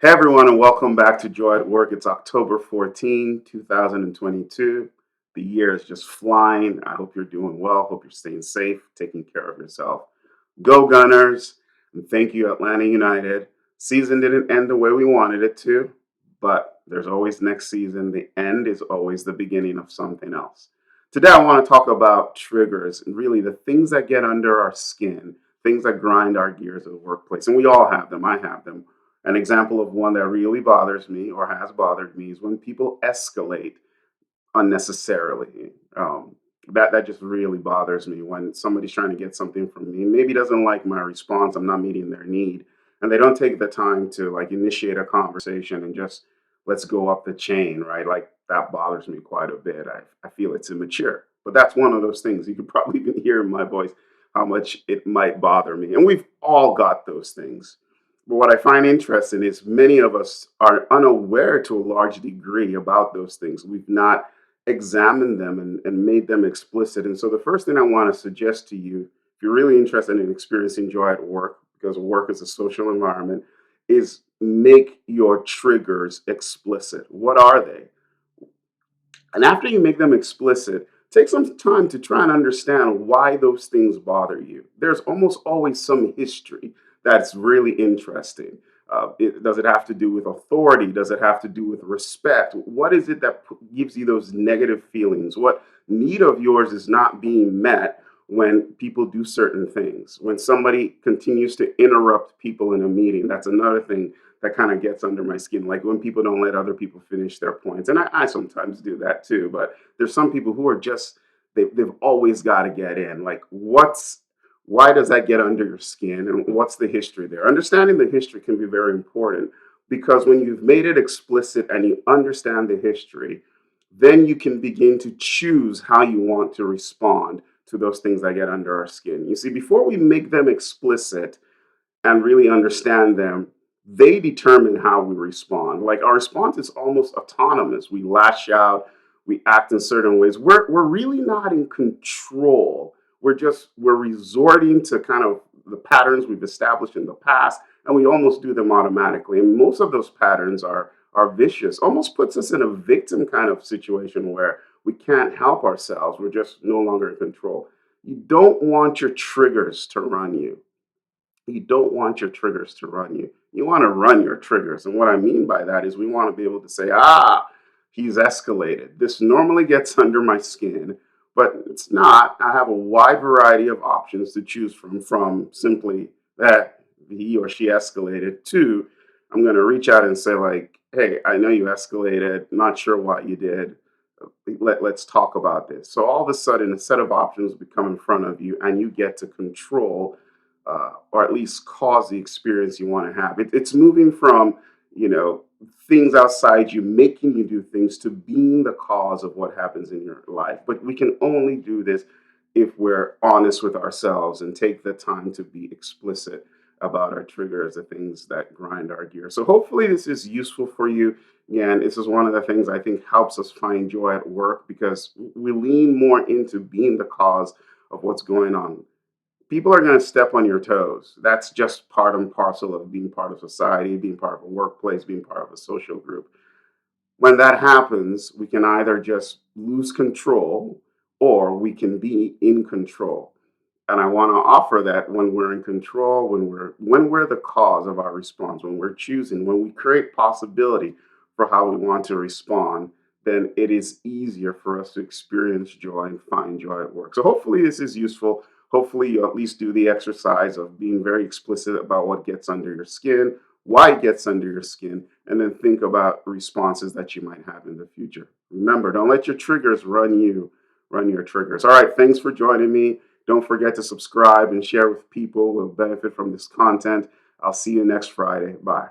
Hey everyone, and welcome back to Joy at Work. It's October 14, 2022. The year is just flying. I hope you're doing well. Hope you're staying safe, taking care of yourself. Go Gunners, and thank you, Atlanta United. Season didn't end the way we wanted it to, but there's always next season. The end is always the beginning of something else. Today, I want to talk about triggers and really the things that get under our skin, things that grind our gears at the workplace. And we all have them. I have them. An example of one that really bothers me or has bothered me is when people escalate unnecessarily. That just really bothers me when somebody's trying to get something from me. Maybe doesn't like my response. I'm not meeting their need, and they don't take the time to like initiate a conversation and just let's go up the chain, right? Like that bothers me quite a bit. I feel it's immature, but that's one of those things. You could probably even hear in my voice how much it might bother me, and we've all got those things. But what I find interesting is many of us are unaware to a large degree about those things. We've not examined them and made them explicit. And so, the first thing I want to suggest to you, if you're really interested in experiencing joy at work, because work is a social environment, is make your triggers explicit. What are they? And after you make them explicit, take some time to try and understand why those things bother you. There's almost always some history that's really interesting. Does it have to do with authority? Does it have to do with respect? What is it that gives you those negative feelings? What need of yours is not being met when people do certain things? When somebody continues to interrupt people in a meeting, that's another thing that kind of gets under my skin. Like when people don't let other people finish their points. And I sometimes do that too. But there's some people who are just, they've always got to get in. Like, why does that get under your skin? And what's the history there? Understanding the history can be very important because when you've made it explicit and you understand the history, then you can begin to choose how you want to respond to those things that get under our skin. You see, before we make them explicit, and really understand them, they determine how we respond. Like our response is almost autonomous. We lash out, we act in certain ways. We're really not in control. We're resorting to kind of the patterns we've established in the past, and we almost do them automatically. And most of those patterns are vicious. Almost puts us in a victim kind of situation where we can't help ourselves. We're just no longer in control. You don't want your triggers to run you. You don't want your triggers to run you. You want to run your triggers. And what I mean by that is we want to be able to say, he's escalated. This normally gets under my skin, but it's not. I have a wide variety of options to choose from simply that he or she escalated to I'm going to reach out and say, like, hey, I know you escalated. Not sure why you did. Let's talk about this. So all of a sudden, a set of options become in front of you, and you get to control or at least cause the experience you want to have. It's moving from, you know, things outside you making you do things to being the cause of what happens in your life. But we can only do this if we're honest with ourselves and take the time to be explicit about our triggers, the things that grind our gear. So hopefully this is useful for you. Again, this is one of the things I think helps us find joy at work because we lean more into being the cause of what's going on. People are going to step on your toes. That's just part and parcel of being part of society, being part of a workplace, being part of a social group. When that happens, we can either just lose control or we can be in control. And I want to offer that when we're in control, when we're the cause of our response, when we're choosing, when we create possibility for how we want to respond, then it is easier for us to experience joy and find joy at work. So hopefully this is useful. Hopefully you at least do the exercise of being very explicit about what gets under your skin, why it gets under your skin, and then think about responses that you might have in the future. Remember, don't let your triggers run you, run your triggers. All right, thanks for joining me. Don't forget to subscribe and share with people who will benefit from this content. I'll see you next Friday. Bye.